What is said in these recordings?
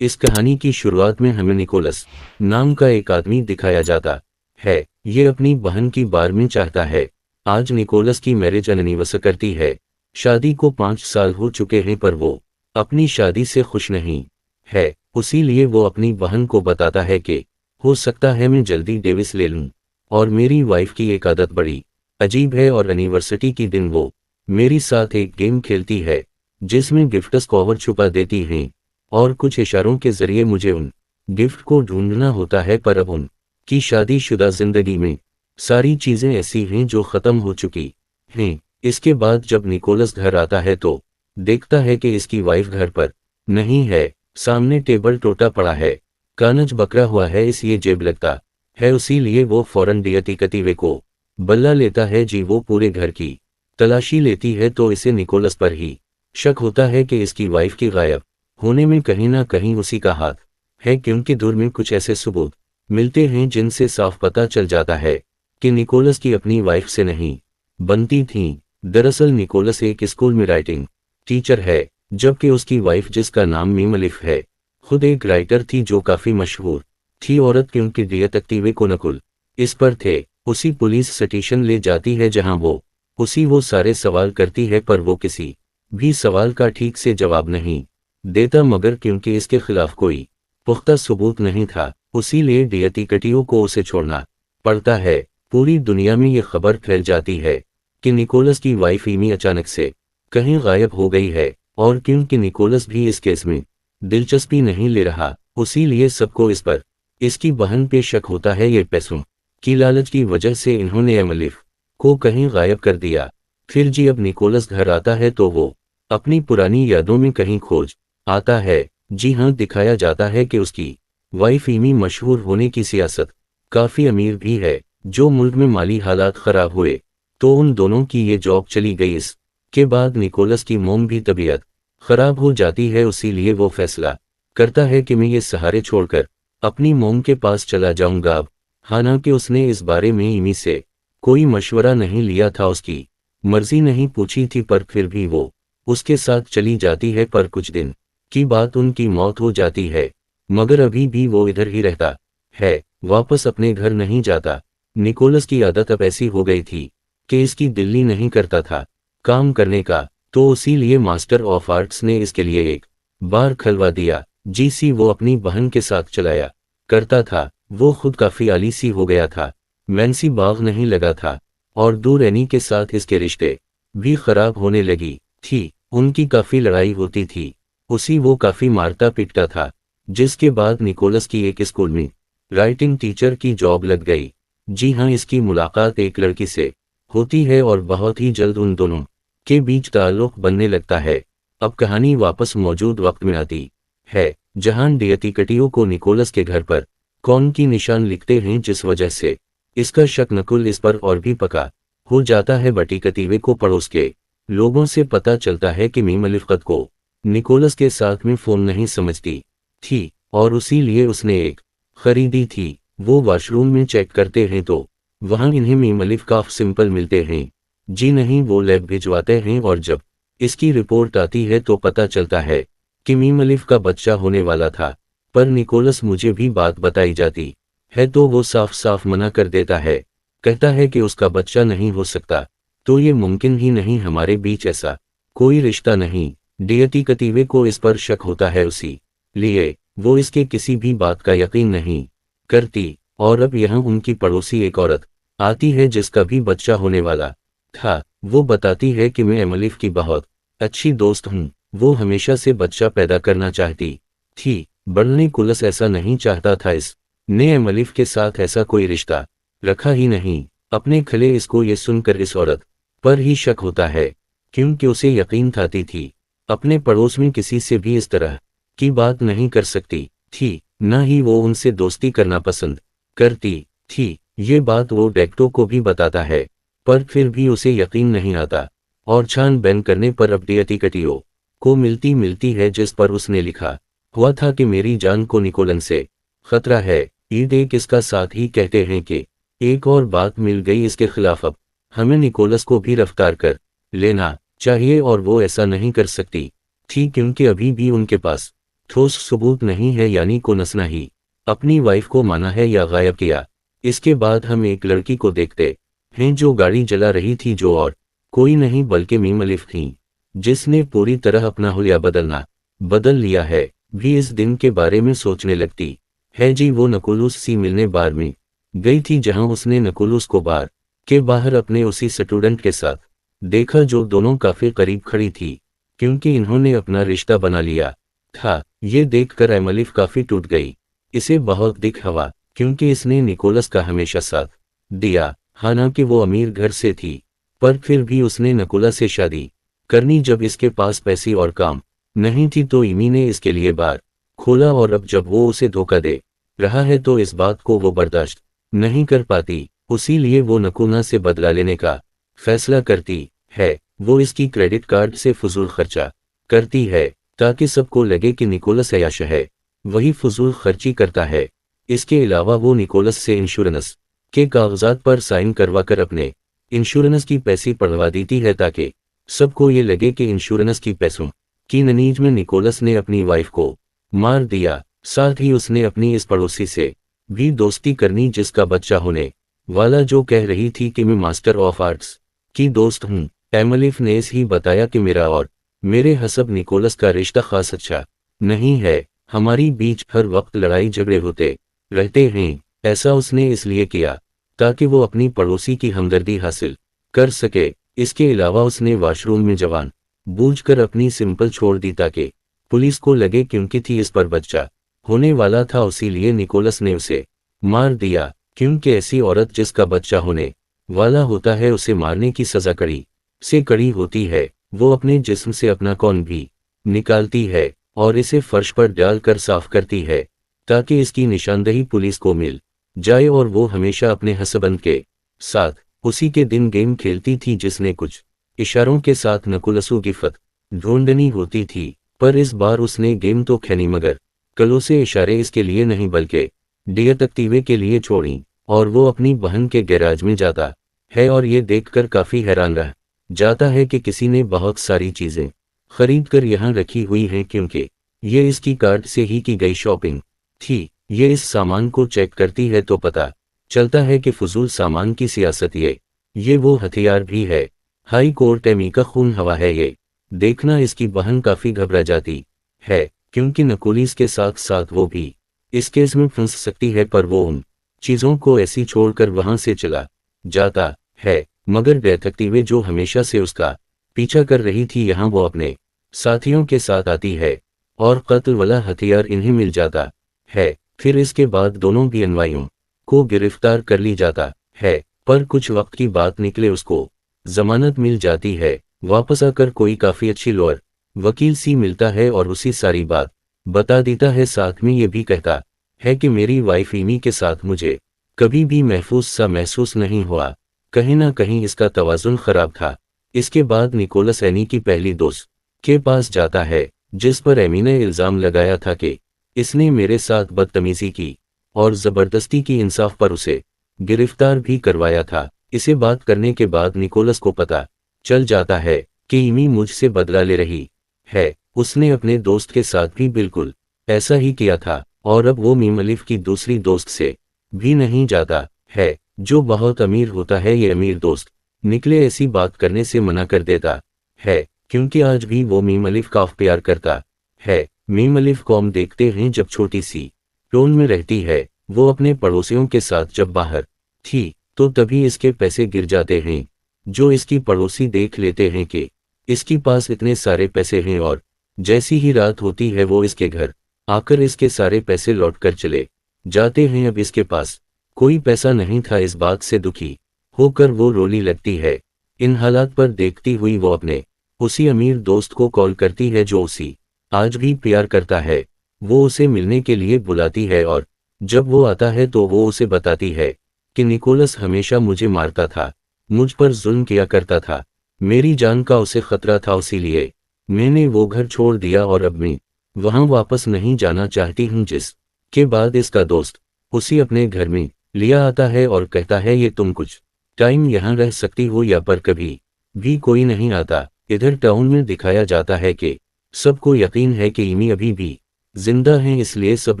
इस कहानी की शुरुआत में हमें निकोलस नाम का एक आदमी दिखाया जाता है। ये अपनी बहन की 12वीं चाहता है। आज निकोलस की मैरिज एनिवर्सरी करती है। शादी को 5 साल हो चुके हैं पर वो अपनी शादी से खुश नहीं है। उसीलिए वो अपनी बहन को बताता है कि हो सकता है मैं जल्दी डेविस ले लूं। और मेरी वाइफ की एक आदत बड़ी अजीब है और एनिवर्सरी की दिन वो मेरे साथ एक गेम खेलती है जिसमें गिफ्ट्स कवर छुपा देती हैं और कुछ इशारों के जरिए मुझे उन गिफ्ट को ढूंढना होता है। पर अब उन की शादीशुदा जिंदगी में सारी चीजें ऐसी हैं जो खत्म हो चुकी हैं। इसके बाद जब निकोलस घर आता है तो देखता है कि इसकी वाइफ घर पर नहीं है। सामने टेबल टूटा पड़ा है, कानज बकरा हुआ है, इसलिए जेब लगता है। उसीलिए वो फौरन डियती कतीवे को बल्ला लेता है। जी वो पूरे घर की तलाशी लेती है तो इसे निकोलस पर ही शक होता है कि इसकी वाइफ की गायब होने में कहीं ना कहीं उसी का हाथ है, क्योंकि दूर में कुछ ऐसे सबूत मिलते हैं जिनसे साफ पता चल जाता है कि निकोलस की अपनी वाइफ से नहीं बनती थी। दरअसल निकोलस एक स्कूल में राइटिंग टीचर है, जबकि उसकी वाइफ जिसका नाम मीम अलिफ है खुद एक राइटर थी जो काफी मशहूर थी औरत, क्योंकि डिटेक्टिव को नकुल इस पर थे। उसी पुलिस स्टेशन ले जाती है जहां वो सारे सवाल करती है, पर वो किसी भी सवाल का ठीक से जवाब नहीं देता, मगर क्योंकि इसके खिलाफ कोई पुख्ता सबूत नहीं था उसीलिए डिटेक्टिव को उसे छोड़ना पड़ता है। पूरी दुनिया में ये खबर फैल जाती है कि निकोलस की वाइफ एमी अचानक से कहीं गायब हो गई है, और क्योंकि निकोलस भी इस केस में दिलचस्पी नहीं ले रहा उसीलिए सबको इस पर इसकी बहन पे शक होता है। ये पैसों की लालच की वजह से इन्होंने एमलिफ को कहीं गायब कर दिया। फिर जी अब निकोलस घर आता है तो वो अपनी पुरानी यादों में कहीं खोज आता है। जी हाँ, दिखाया जाता है कि उसकी वाइफ एमी मशहूर होने की सियासत काफी अमीर भी है। जो मुल्क में माली हालात खराब हुए तो उन दोनों की ये जॉब चली गई। इसके बाद निकोलस की मोम भी तबीयत खराब हो जाती है, उसीलिए वो फैसला करता है कि मैं ये सहारे छोड़कर अपनी मोम के पास चला जाऊंगा। अब हालांकि उसने इस बारे में एमी से कोई मशवरा नहीं लिया था, उसकी मर्जी नहीं पूछी थी, पर फिर भी वो उसके साथ चली जाती है। पर कुछ दिन की बात उनकी मौत हो जाती है, मगर अभी भी वो इधर ही रहता है, वापस अपने घर नहीं जाता। निकोलस की आदत अब ऐसी हो गई थी कि इसकी दिल्ली नहीं करता था काम करने का, तो इसीलिए मास्टर ऑफ आर्ट्स ने इसके लिए एक बार खलवा दिया। जीसी वो अपनी बहन के साथ चलाया करता था। वो खुद काफी आलीसी हो गया था, मैंसी बाग नहीं लगा था, और दूर एनी के साथ इसके रिश्ते भी खराब होने लगी थी। उनकी काफी लड़ाई होती थी, उसी वो काफी मारता पीटता था। जिसके बाद निकोलस की एक स्कूल में राइटिंग टीचर की जॉब लग गई। जी हाँ, इसकी मुलाकात एक लड़की से होती है और बहुत ही जल्द उन दोनों के बीच ताल्लुक बनने लगता है। अब कहानी वापस मौजूद वक्त में आती है जहां डिटेक्टिव को निकोलस के घर पर कौन की निशान लिखते हैं, जिस वजह से इसका शक नकुल इस पर और भी पक्का हो जाता है। डिटेक्टिव को पड़ोस के लोगों से पता चलता है कि मीम अलिफ को निकोलस के साथ में फोन नहीं समझती थी और उसीलिए उसने एक खरीदी थी। वो वॉशरूम में चेक करते हैं तो वहां इन्हें मीम अलिफ काफ सिंपल मिलते हैं। जी नहीं, वो लैब भिजवाते हैं और जब इसकी रिपोर्ट आती है तो पता चलता है कि मीम अलिफ का बच्चा होने वाला था। पर निकोलस मुझे भी बात बताई जाती है तो वो साफ साफ मना कर देता है, कहता है कि उसका बच्चा नहीं हो सकता, तो ये मुमकिन ही नहीं, हमारे बीच ऐसा कोई रिश्ता नहीं। डिटेक्टिव को इस पर शक होता है, उसी लिए वो इसके किसी भी बात का यकीन नहीं करती। और अब यहाँ उनकी पड़ोसी एक औरत आती है जिसका भी बच्चा होने वाला था। वो बताती है कि मैं एमलिफ की बहुत अच्छी दोस्त हूँ, वो हमेशा से बच्चा पैदा करना चाहती थी। निकोलस ऐसा नहीं चाहता था, इसने एमलिफ के साथ ऐसा कोई रिश्ता रखा ही नहीं। अपने खले इसको ये सुनकर इस औरत पर ही शक होता है, क्योंकि उसे यकीन थाती थी अपने पड़ोस में किसी से भी इस तरह की बात नहीं कर सकती थी, न ही वो उनसे दोस्ती करना पसंद करती थी। ये बात वो डेक्टो को भी बताता है, पर फिर भी उसे यकीन नहीं आता और छानबीन करने पर अब डिटेक्टिव को मिलती है जिस पर उसने लिखा हुआ था कि मेरी जान को निकोलन से खतरा है। ईद एक इसका साथ ही कहते हैं कि एक और बात मिल गई इसके खिलाफ, अब हमें निकोलस को भी गिरफ्तार कर लेना चाहिए, और वो ऐसा नहीं कर सकती थी क्योंकि अभी भी उनके पास ठोस सबूत नहीं है, यानी को नसना ही अपनी वाइफ को माना है या गायब किया। इसके बाद हम एक लड़की को देखते हैं जो गाड़ी जला रही थी, जो और कोई नहीं बल्कि मीम अलिफ थी, जिसने पूरी तरह अपना हुलिया बदल लिया है। भी इस दिन के बारे में सोचने लगती है जी। वो नकुलूस सी मिलने बार में गई थी, जहां उसने नकुलूस को बार के बाहर अपने उसी स्टूडेंट के साथ देखा, जो दोनों काफी करीब खड़ी थी, क्योंकि इन्होंने अपना रिश्ता बना लिया था। ये देखकर एमलिफ काफी टूट गई। इसे बहुत दुख हुआ, क्योंकि इसने निकोलस का हमेशा साथ दिया। हालांकि वो अमीर घर से थी, पर फिर भी उसने नकुला से शादी करनी। जब इसके पास पैसे और काम नहीं थी तो इमी ने इसके लिए बार खोला, और अब जब वो उसे धोखा दे रहा है तो इस बात को वो बर्दाश्त नहीं कर पाती। उसीलिए वो नकुला से बदला लेने का फैसला करती है। वो इसकी क्रेडिट कार्ड से फजूल खर्चा करती है, ताकि सबको लगे कि निकोलस अयाश है, वही फजूल खर्ची करता है। इसके अलावा वो निकोलस से इंश्योरेंस के कागजात पर साइन करवाकर अपने इंश्योरेंस की पैसे पढ़वा देती है, ताकि सबको ये लगे कि इंश्योरेंस की पैसों की ननीज में निकोलस ने अपनी वाइफ को मार दिया। साथ ही उसने अपनी इस पड़ोसी से भी दोस्ती करनी, जिसका बच्चा होने वाला, जो कह रही थी कि मैं मास्टर ऑफ आर्ट्स की दोस्त हूँ। एमलिफ ने इस ही बताया कि मेरा और मेरे हसब निकोलस का रिश्ता खास अच्छा नहीं है, हमारी बीच हर वक्त लड़ाई झगड़े होते रहते हैं। ऐसा उसने इसलिए किया ताकि वो अपनी पड़ोसी की हमदर्दी हासिल कर सके। इसके अलावा उसने वॉशरूम में जवान बूझकर अपनी सिंपल छोड़ दी, ताकि पुलिस को लगे, क्योंकि थी इस पर बच्चा होने वाला था। इसीलिए निकोलस ने उसे मार दिया, क्योंकि ऐसी औरत जिसका बच्चा होने वाला होता है, उसे मारने की सजा कड़ी से कड़ी होती है। वो अपने जिस्म से अपना कौन भी निकालती है और इसे फर्श पर डालकर साफ करती है, ताकि इसकी निशानदेही पुलिस को मिल जाए और वो हमेशा अपने हसबंद के साथ उसी के दिन गेम खेलती थी, जिसने कुछ इशारों के साथ नकुलसू की फत ढूंढनी होती थी। पर इस बार उसने गेम तो खेली, मगर कलों से इशारे इसके लिए नहीं बल्कि डिटेक्टिव के लिए छोड़ी, और वो अपनी बहन के गैराज में जाता है और ये देखकर काफी हैरान रह जाता है कि किसी ने बहुत सारी चीजें खरीद कर यहाँ रखी हुई हैं, क्योंकि ये इसकी कार्ड से ही की गई शॉपिंग थी। ये इस सामान को चेक करती है तो पता चलता है कि फजूल सामान की सियासत ये वो हथियार भी है। हाई कोर्ट एमी का खून हवा है। ये देखना इसकी बहन काफी घबरा जाती है, क्योंकि नकुलिस के साथ साथ वो भी इस केस में फंस सकती है। पर वो उन चीजों को ऐसी छोड़कर वहां से चला जाता है, मगर डिटेक्टिव जो हमेशा से उसका पीछा कर रही थी, यहाँ वो अपने साथियों के साथ आती है और कत्ल वाला हथियार इन्हें मिल जाता है। फिर इसके बाद दोनों भी अन्वाइयों को गिरफ्तार कर ली जाता है, पर कुछ वक्त की बात निकले उसको जमानत मिल जाती है। वापस आकर कोई काफी अच्छी लॉयर वकील सी मिलता है और उसी सारी बात बता देता है। साथ में ये भी कहता है कि मेरी वाइफ इमी के साथ मुझे कभी भी महफूज सा महसूस नहीं हुआ, कहीं ना कहीं इसका तवाजुन खराब था। इसके बाद निकोलस एनी की पहली दोस्त के पास जाता है, जिस पर एमी ने इल्जाम लगाया था कि इसने मेरे साथ बदतमीजी की और जबरदस्ती की। इंसाफ पर उसे गिरफ्तार भी करवाया था। इसे बात करने के बाद निकोलस को पता चल जाता है कि इमी मुझसे बदला ले रही है। उसने अपने दोस्त के साथ भी बिल्कुल ऐसा ही किया था, और अब वो मीम अलिफ की दूसरी दोस्त से भी नहीं जाता है, जो बहुत अमीर होता है। ये अमीर दोस्त निकले ऐसी बात करने से मना कर देता है, क्योंकि आज भी वो मीम अलिफ का प्यार करता है। मीम अलिफ कौम देखते हैं जब छोटी सी टोन में रहती है। वो अपने पड़ोसियों के साथ जब बाहर थी तो तभी इसके पैसे गिर जाते हैं, जो इसकी पड़ोसी देख लेते हैं कि इसके पास इतने सारे पैसे हैं, और जैसी ही रात होती है वो इसके घर आकर इसके सारे पैसे लौट कर चले जाते हैं। अब इसके पास कोई पैसा नहीं था। इस बात से दुखी होकर वो रोने लगती है। इन हालात पर देखती हुई वो अपने उसी अमीर दोस्त को कॉल करती है, जो उसी आज भी प्यार करता है। वो उसे मिलने के लिए बुलाती है, और जब वो आता है तो वो उसे बताती है कि निकोलस हमेशा मुझे मारता था, मुझ पर जुल्म किया करता था, मेरी जान का उसे खतरा था, इसीलिए मैंने वो घर छोड़ दिया और अब मैं वहां वापस नहीं जाना चाहती हूँ। जिसके बाद इसका दोस्त उसी अपने घर में लिया आता है और कहता है ये तुम कुछ टाइम यहाँ रह सकती हो, या पर कभी भी कोई नहीं आता। इधर टाउन में दिखाया जाता है कि सबको यकीन है कि इमी अभी भी जिंदा हैं इसलिए सब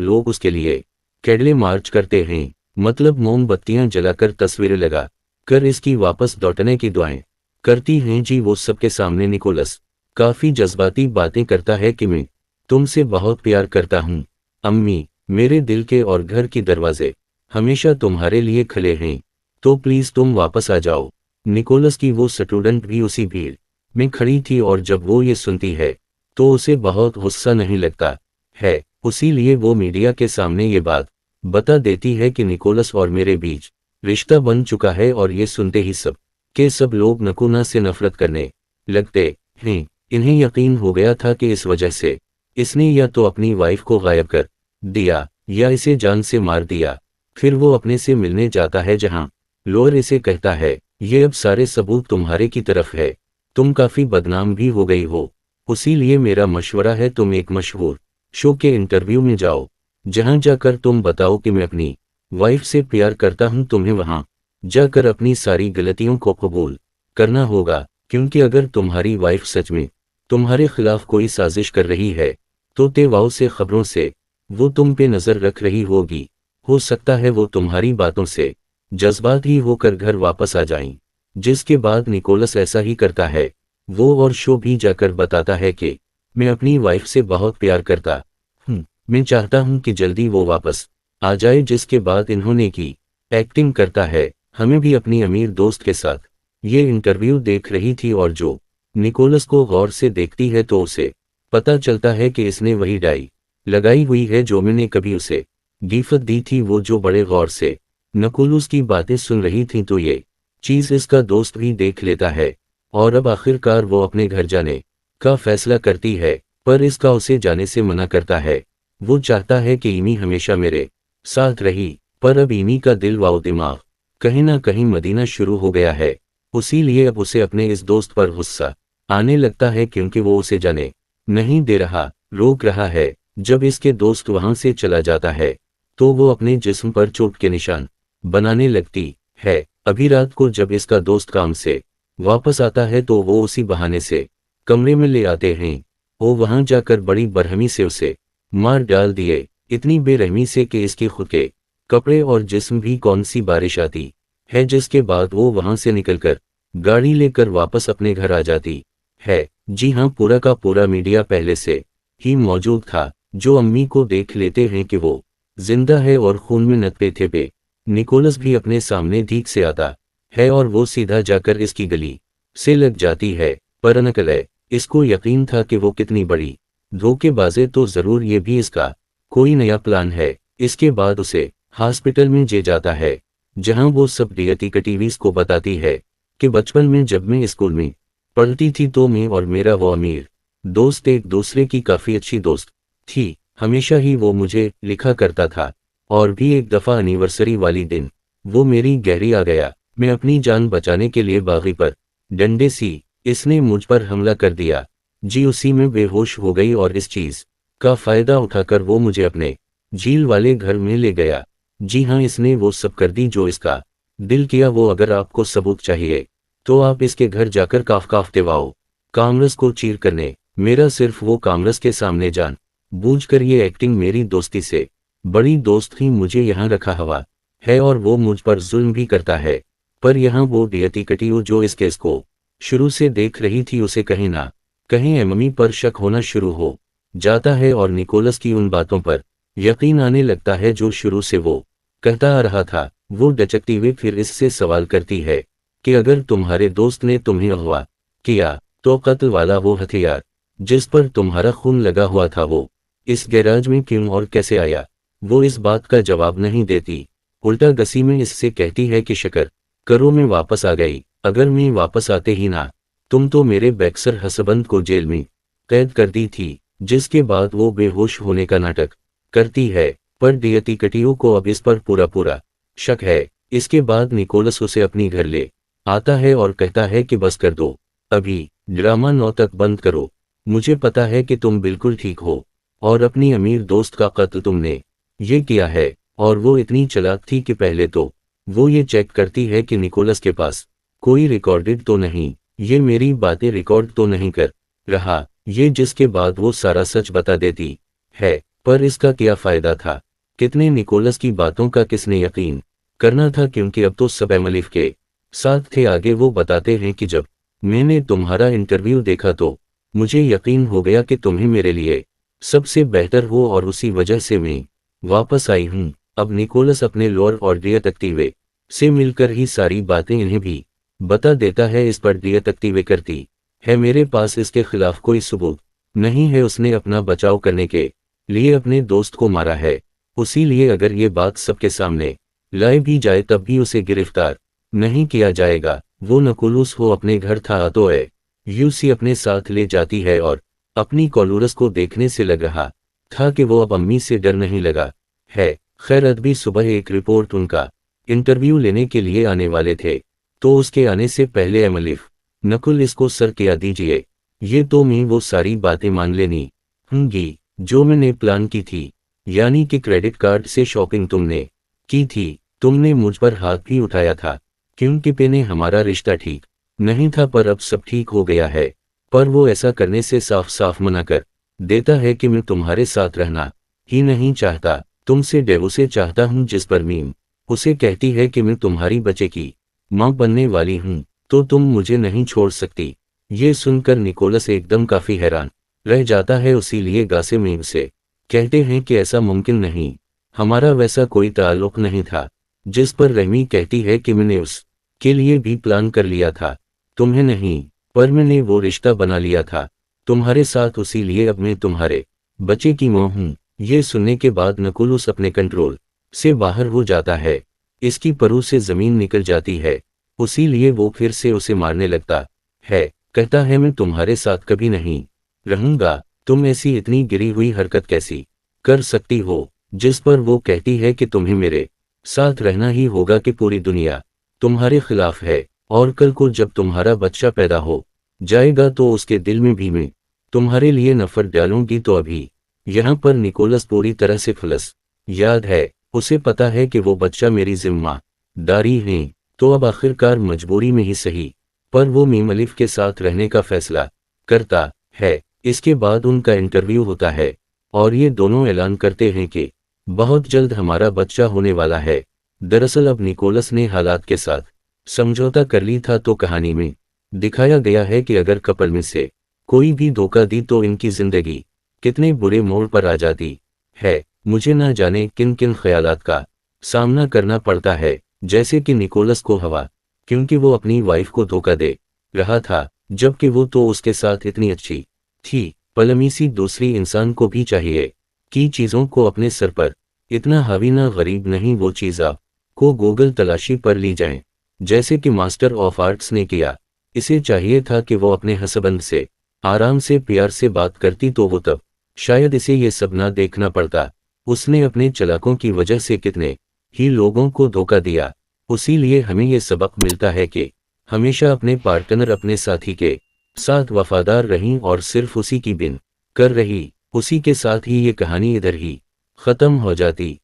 लोग उसके लिए कैडले मार्च करते हैं, मतलब मोमबत्तियां जलाकर तस्वीरें लगा कर इसकी वापस लौटने की दुआएं करती हैं। जी वो सबके सामने निकोलस काफी जज्बाती बातें करता है कि मैं तुमसे बहुत प्यार करता हूँ अम्मी, मेरे दिल के और घर की दरवाजे हमेशा तुम्हारे लिए खुले हैं, तो प्लीज तुम वापस आ जाओ। निकोलस की वो स्टूडेंट भी उसी भीड़ में खड़ी थी और जब वो ये सुनती है तो उसे बहुत गुस्सा नहीं लगता है, उसीलिए वो मीडिया के सामने ये बात बता देती है कि निकोलस और मेरे बीच रिश्ता बन चुका है। और ये सुनते ही सब के सब लोग नकुना से नफरत करने लगते हैं। इन्हें यकीन हो गया था कि इस वजह से इसने या तो अपनी वाइफ को गायब कर दिया या इसे जान से मार दिया। फिर वो अपने से मिलने जाता है जहां लोअर इसे कहता है ये अब सारे सबूत तुम्हारे की तरफ है, तुम काफी बदनाम भी हो गई हो, उसीलिए मेरा मशवरा है तुम एक मशहूर शो के इंटरव्यू में जाओ, जहां जाकर तुम बताओ कि मैं अपनी वाइफ से प्यार करता हूं। तुम्हें वहां जाकर अपनी सारी गलतियों को कबूल करना होगा, क्योंकि अगर तुम्हारी वाइफ सच में तुम्हारे खिलाफ कोई साजिश कर रही है तो तेवाओ से खबरों से वो तुम पे नजर रख रही होगी। हो सकता है वो तुम्हारी बातों से जज्बात ही होकर घर वापस आ जाएं। जिसके बाद निकोलस ऐसा ही करता है। वो और शो भी जाकर बताता है कि मैं अपनी वाइफ से बहुत प्यार करता हूँ, मैं चाहता हूँ कि जल्दी वो वापस आ जाए। जिसके बाद इन्होंने की एक्टिंग करता है। हमें भी अपनी अमीर दोस्त के साथ ये इंटरव्यू देख रही थी और जो निकोलस को गौर से देखती है तो उसे पता चलता है कि इसने वही डाई लगाई हुई है जो मैंने कभी उसे गिफ्ट दी थी। वो जो बड़े गौर से निकोलस की बातें सुन रही थी तो ये चीज इसका दोस्त भी देख लेता है और अब आखिरकार वो अपने घर जाने का फैसला करती है, पर इसका उसे जाने से मना करता है। वो चाहता है कि इमी हमेशा मेरे साथ रही, पर अब इमी का दिल व दिमाग कहीं ना कहीं मदीना शुरू हो गया है। उसीलिए अब उसे अपने इस दोस्त पर गुस्सा आने लगता है क्योंकि वो उसे जाने नहीं दे रहा, रोक रहा है। जब इसके दोस्त वहां से चला जाता है तो वो अपने जिस्म पर चोट के निशान बनाने लगती है। अभी रात को जब इसका दोस्त काम से वापस आता है तो वो उसी बहाने से कमरे में ले आते हैं। वो वहां जाकर बड़ी बरहमी से उसे मार डाल दिए, इतनी बेरहमी से कि इसके खुद के कपड़े और जिस्म भी कौन सी बारिश आती है। जिसके बाद वो वहां से निकलकर गाड़ी लेकर वापस अपने घर आ जाती है। जी हाँ, पूरा का पूरा मीडिया पहले से ही मौजूद था, जो अम्मी को देख लेते हैं कि वो जिंदा है और खून में नतपे थे पे निकोलस भी अपने सामने ठीक से आता है और वो सीधा जाकर इसकी गली से लग जाती है। पर अनकलय इसको यकीन था कि वो कितनी बड़ी धोखेबाजे, तो जरूर ये भी इसका कोई नया प्लान है। इसके बाद उसे हॉस्पिटल में ले जाता है जहां वो सब डिटेक्टिव्स को बताती है कि बचपन में जब मैं स्कूल में पढ़ती थी तो मैं और मेरा वो अमीर दोस्त एक दूसरे की काफी अच्छी दोस्त थी। हमेशा ही वो मुझे लिखा करता था और भी एक दफा एनिवर्सरी वाली दिन वो मेरी गहरी आ गया। मैं अपनी जान बचाने के लिए बागी पर डंडे सी इसने मुझ पर हमला कर दिया। जी उसी में बेहोश हो गई और इस चीज का फायदा उठाकर वो मुझे अपने झील वाले घर में ले गया। जी हाँ, इसने वो सब कर दी जो इसका दिल किया। वो अगर आपको सबूत चाहिए तो आप इसके घर जाकर काफ तेवाओ कांग्रेस को चीर करने। मेरा सिर्फ वो कांग्रेस के सामने जान बूझ कर ये एक्टिंग, मेरी दोस्ती से बड़ी दोस्त ही मुझे यहाँ रखा हुआ है और वो मुझ पर जुल्म भी करता है। पर यहाँ वो डिटेक्टिव जो इस केस को शुरू से देख रही थी उसे कहीं ना कहीं एममी पर शक होना शुरू हो जाता है और निकोलस की उन बातों पर यकीन आने लगता है जो शुरू से वो कहता आ रहा था। वो डिटेक्टिव फिर इससे सवाल करती है कि अगर तुम्हारे दोस्त ने तुम्हें अगवा किया तो कत्ल वाला वो हथियार जिस पर तुम्हारा खून लगा हुआ था वो इस गैराज में क्यों और कैसे आया। वो इस बात का जवाब नहीं देती, उल्टा गसी में इससे कहती है कि शक्र करो मैं वापस आ गई, अगर मैं वापस आते ही ना तुम तो मेरे बैक्सर हसबंद को जेल में कैद कर दी थी। जिसके बाद वो बेहोश होने का नाटक करती है, पर डिटेक्टिव को अब इस पर पूरा शक है। इसके बाद निकोलस उसे अपनी घर ले आता है और कहता है कि बस कर दो, अभी ड्रामा 9 तक बंद करो। मुझे पता है कि तुम बिल्कुल ठीक हो और अपनी अमीर दोस्त का कत्ल तुमने ये किया है। और वो इतनी चालाक थी कि पहले तो वो ये चेक करती है कि निकोलस के पास कोई रिकॉर्डेड तो नहीं, ये मेरी बातें रिकॉर्ड तो नहीं कर रहा ये। जिसके बाद वो सारा सच बता देती है। पर इसका क्या फायदा था? कितने निकोलस की बातों का किसने यकीन करना था, क्योंकि अब तो सब एमिलिफ के साथ थे। आगे वो बताते हैं कि जब मैंने तुम्हारा इंटरव्यू देखा तो मुझे यकीन हो गया कि तुम्हें मेरे लिए सबसे बेहतर हो, और उसी वजह से मैं वापस आई हूँ। अब निकोलस अपने लॉर्ड और डिटेक्टिव से मिलकर ही सारी बातें इन्हें भी बता देता है। इस पर डिटेक्टिव करती है, मेरे पास इसके खिलाफ कोई सबूत नहीं है, उसने अपना बचाव करने के लिए अपने दोस्त को मारा है, उसी लिए अगर ये बात सबके सामने लाई भी जाए तब भी उसे गिरफ्तार नहीं किया जाएगा। वो नकुलुस हो अपने घर था तो है यूसी अपने साथ ले जाती है, और अपनी कोलुरस को देखने से लग रहा था कि वो अब अम्मी से डर नहीं लगा है। खैर अदबी सुबह एक रिपोर्ट उनका इंटरव्यू लेने के लिए आने वाले थे, तो उसके आने से पहले एमिलिफ नकुल इसको सर किया दीजिए, ये तो मैं वो सारी बातें मान लेनी होंगी जो मैंने प्लान की थी, यानी कि क्रेडिट कार्ड से शॉपिंग तुमने की थी, तुमने मुझ पर हाथ भी उठाया था क्योंकि पेने हमारा रिश्ता ठीक नहीं था, पर अब सब ठीक हो गया है। पर वो ऐसा करने से साफ साफ मना कर देता है कि मैं तुम्हारे साथ रहना ही नहीं चाहता, तुमसे डिवोर्स चाहता हूँ। जिस पर मीम उसे कहती है कि मैं तुम्हारी बच्चे की माँ बनने वाली हूँ, तो तुम मुझे नहीं छोड़ सकती। ये सुनकर निकोलस एकदम काफी हैरान रह जाता है, उसीलिए गासे मीम से कहते हैं कि ऐसा मुमकिन नहीं, हमारा वैसा कोई ताल्लुक नहीं था। जिस पर रहमी कहती है कि मैंने उस के लिए भी प्लान कर लिया था, तुम्हें नहीं, पर मैंने वो रिश्ता बना लिया था तुम्हारे साथ, उसी लिए अब मैं तुम्हारे बच्चे की मां हूं। ये सुनने के बाद नकुलुस अपने कंट्रोल से बाहर हो जाता है, इसकी परू से जमीन निकल जाती है, उसी लिए वो फिर से उसे मारने लगता है। कहता है मैं तुम्हारे साथ कभी नहीं रहूंगा, तुम ऐसी इतनी गिरी हुई हरकत कैसी कर सकती हो? जिस पर वो कहती है कि तुम्हें मेरे साथ रहना ही होगा कि पूरी दुनिया तुम्हारे खिलाफ है, और कल को जब तुम्हारा बच्चा पैदा हो जाएगा तो उसके दिल में भी मैं तुम्हारे लिए नफरत डालूंगी। तो अभी यहाँ पर निकोलस पूरी तरह से फलस याद है, उसे पता है कि वो बच्चा मेरी जिम्मेदारी है, तो अब आखिरकार मजबूरी में ही सही, पर वो मीमलिफ के साथ रहने का फैसला करता है। इसके बाद उनका इंटरव्यू होता है और ये दोनों ऐलान करते हैं कि बहुत जल्द हमारा बच्चा होने वाला है। दरअसल अब निकोलस ने हालात के साथ समझौता कर ली था, तो कहानी में दिखाया गया है कि अगर कपल में से कोई भी धोखा दी तो इनकी जिंदगी कितने बुरे मोड़ पर आ जाती है। मुझे ना जाने किन किन ख्यालात का सामना करना पड़ता है, जैसे कि निकोलस को हवा, क्योंकि वो अपनी वाइफ को धोखा दे रहा था, जबकि वो तो उसके साथ इतनी अच्छी थी। पलमीसी दूसरी इंसान को भी चाहिए कि चीज़ों को अपने सर पर इतना हावी ना गरीब नहीं वो चीज़ आप को गूगल तलाशी पर ली जाए, जैसे कि मास्टर ऑफ आर्ट्स ने किया। इसे चाहिए था कि वो अपने हस्बैंड से आराम से प्यार से बात करती, तो वो तब शायद इसे ये सब ना देखना पड़ता। उसने अपने चलाकों की वजह से कितने ही लोगों को धोखा दिया, उसी लिए हमें ये सबक मिलता है कि हमेशा अपने पार्टनर अपने साथी के साथ वफादार रहीं और सिर्फ उसी की बिन कर रही। उसी के साथ ही ये कहानी इधर ही खत्म हो जाती।